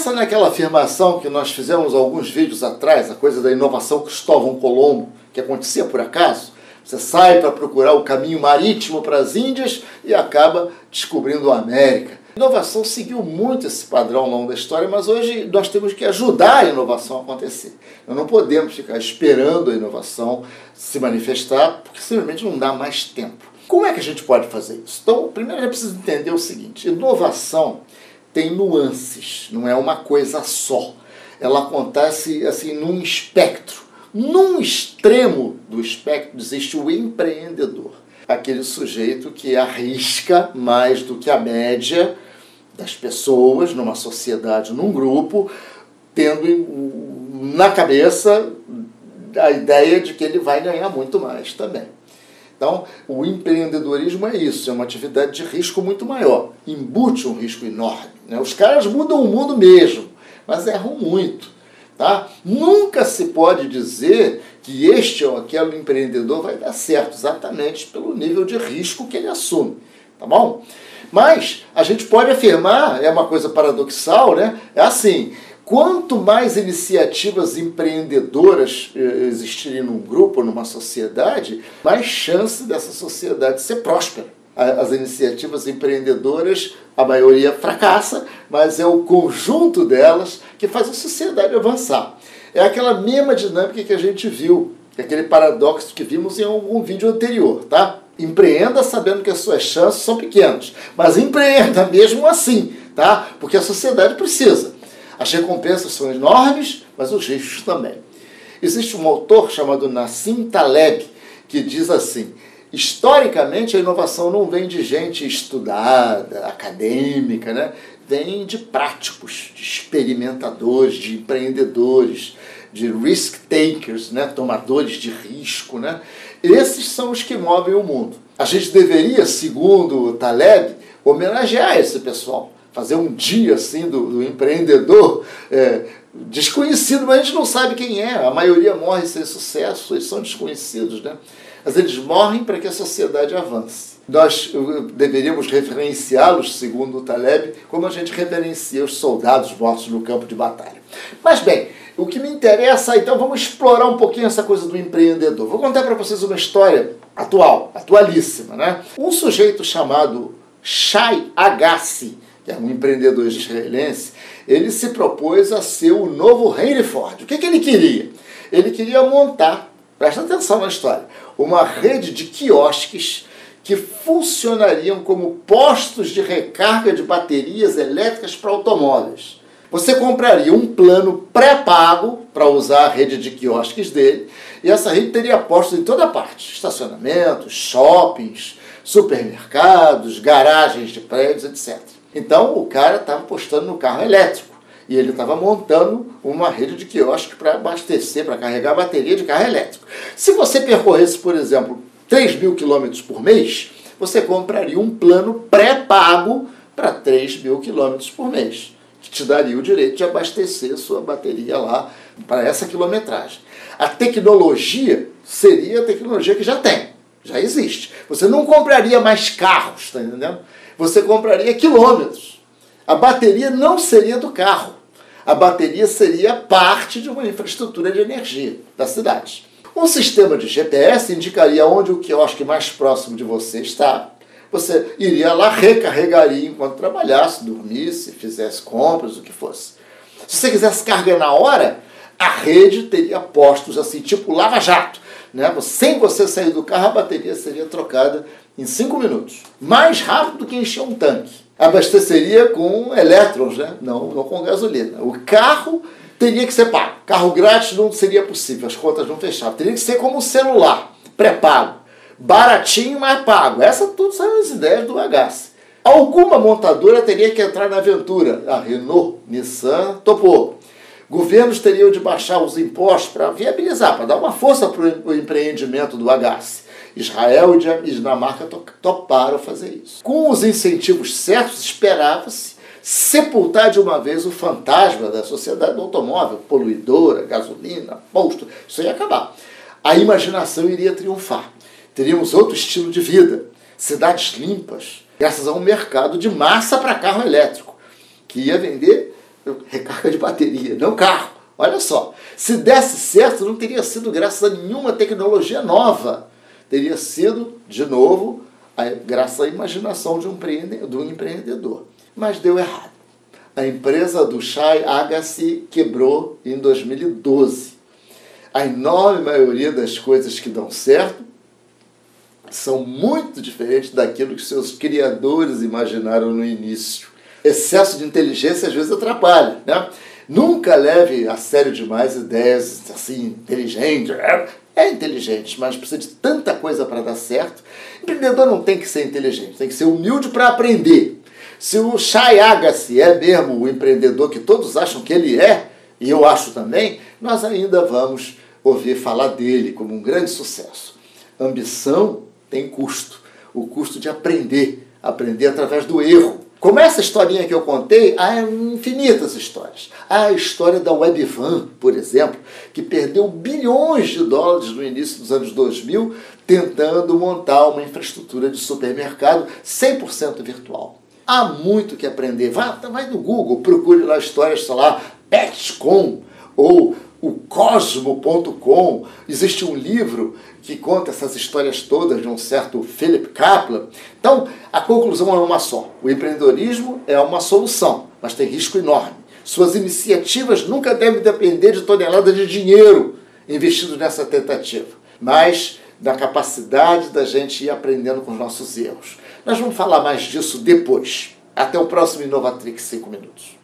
Pensa naquela afirmação que nós fizemos alguns vídeos atrás, a coisa da inovação Cristóvão Colombo, que acontecia por acaso. Você sai para procurar o caminho marítimo para as Índias e acaba descobrindo a América. A inovação seguiu muito esse padrão ao longo da história, mas hoje nós temos que ajudar a inovação a acontecer. Nós não podemos ficar esperando a inovação se manifestar, porque simplesmente não dá mais tempo. Como é que a gente pode fazer isso? Então, primeiro a gente precisa entender o seguinte: inovação tem nuances, não é uma coisa só. Ela acontece assim num espectro. Num extremo do espectro existe o empreendedor, aquele sujeito que arrisca mais do que a média das pessoas numa sociedade, num grupo, tendo na cabeça a ideia de que ele vai ganhar muito mais também. Então, o empreendedorismo é isso, é uma atividade de risco muito maior, embute um risco enorme, né? Os caras mudam o mundo mesmo, mas erram muito. Tá? Nunca se pode dizer que este ou aquele empreendedor vai dar certo, exatamente pelo nível de risco que ele assume. Tá bom? Mas a gente pode afirmar, é uma coisa paradoxal, né? É assim: quanto mais iniciativas empreendedoras existirem num grupo, numa sociedade, mais chance dessa sociedade ser próspera. As iniciativas empreendedoras, a maioria fracassa, mas é o conjunto delas que faz a sociedade avançar. É aquela mesma dinâmica que a gente viu, aquele paradoxo que vimos em algum vídeo anterior, tá? Empreenda sabendo que as suas chances são pequenas, mas empreenda mesmo assim, tá? Porque a sociedade precisa. As recompensas são enormes, mas os riscos também. Existe um autor chamado Nassim Taleb que diz assim: historicamente, a inovação não vem de gente estudada, acadêmica, né? Vem de práticos, de experimentadores, de empreendedores, de risk takers, né? Tomadores de risco, né? Esses são os que movem o mundo. A gente deveria, segundo o Taleb, homenagear esse pessoal, fazer um dia assim do empreendedor desconhecido, mas a gente não sabe quem é. A maioria morre sem sucesso, eles são desconhecidos, né? Mas eles morrem para que a sociedade avance. Nós deveríamos referenciá-los, segundo o Taleb, como a gente referencia os soldados mortos no campo de batalha. Mas bem, o que me interessa, então vamos explorar um pouquinho essa coisa do empreendedor. Vou contar para vocês uma história atualíssima, né? Um sujeito chamado Shai Agassi, que é um empreendedor israelense, ele se propôs a ser o novo Henry Ford. O que ele queria? Ele queria montar, presta atenção na história, uma rede de quiosques que funcionariam como postos de recarga de baterias elétricas para automóveis. Você compraria um plano pré-pago para usar a rede de quiosques dele, e essa rede teria postos em toda parte: estacionamentos, shoppings, supermercados, garagens de prédios, etc. Então o cara estava apostando no carro elétrico e ele estava montando uma rede de quiosque para abastecer, para carregar a bateria de carro elétrico. Se você percorresse, por exemplo, 3.000 quilômetros por mês, você compraria um plano pré-pago para 3.000 quilômetros por mês, que te daria o direito de abastecer sua bateria lá para essa quilometragem. A tecnologia seria a tecnologia que já tem, já existe. Você não compraria mais carros, tá entendendo? Você compraria quilômetros. A bateria não seria do carro. A bateria seria parte de uma infraestrutura de energia da cidade. Um sistema de GPS indicaria onde o quiosque mais próximo de você está. Você iria lá, recarregaria enquanto trabalhasse, dormisse, fizesse compras, o que fosse. Se você quisesse carga na hora, a rede teria postos assim, tipo lava-jato, né? Sem você sair do carro, a bateria seria trocada em 5 minutos. Mais rápido do que encher um tanque. Abasteceria com elétrons, né? Não com gasolina. O carro teria que ser pago. Carro grátis não seria possível, as contas não fechavam. Teria que ser como um celular, pré-pago. Baratinho, mas pago. Essas tudo são as ideias do Agassi. Alguma montadora teria que entrar na aventura. A Renault, Nissan, topou. Governos teriam de baixar os impostos para viabilizar, para dar uma força para o empreendimento do Agassi. Israel e Dinamarca toparam fazer isso. Com os incentivos certos, esperava-se sepultar de uma vez o fantasma da sociedade do automóvel, poluidora, gasolina, posto. Isso ia acabar. A imaginação iria triunfar. Teríamos outro estilo de vida, cidades limpas, graças a um mercado de massa para carro elétrico, que ia vender recarga de bateria, não carro. Olha só, se desse certo, não teria sido graças a nenhuma tecnologia nova. Teria sido, de novo, graças à imaginação de um empreendedor. Mas deu errado. A empresa do Shai Agassi quebrou em 2012. A enorme maioria das coisas que dão certo são muito diferentes daquilo que seus criadores imaginaram no início. Excesso de inteligência às vezes atrapalha, né? Nunca leve a sério demais ideias assim, inteligentes. É inteligente, mas precisa de tanta coisa para dar certo. Empreendedor não tem que ser inteligente, tem que ser humilde para aprender. Se o Shai Agassi é mesmo o empreendedor que todos acham que ele é, e eu acho também, nós ainda vamos ouvir falar dele como um grande sucesso. Ambição tem custo, o custo de aprender através do erro. Como essa historinha que eu contei, há infinitas histórias. Há a história da Webvan, por exemplo, que perdeu bilhões de dólares no início dos anos 2000 tentando montar uma infraestrutura de supermercado 100% virtual. Há muito que aprender. Vai no Google, procure lá histórias, sei lá, Pets.com ou o Cosmo.com. Existe um livro que conta essas histórias todas de um certo Philip Kaplan. Então, a conclusão é uma só. O empreendedorismo é uma solução, mas tem risco enorme. Suas iniciativas nunca devem depender de toneladas de dinheiro investido nessa tentativa, mas da capacidade da gente ir aprendendo com os nossos erros. Nós vamos falar mais disso depois. Até o próximo Inovatrix 5 minutos.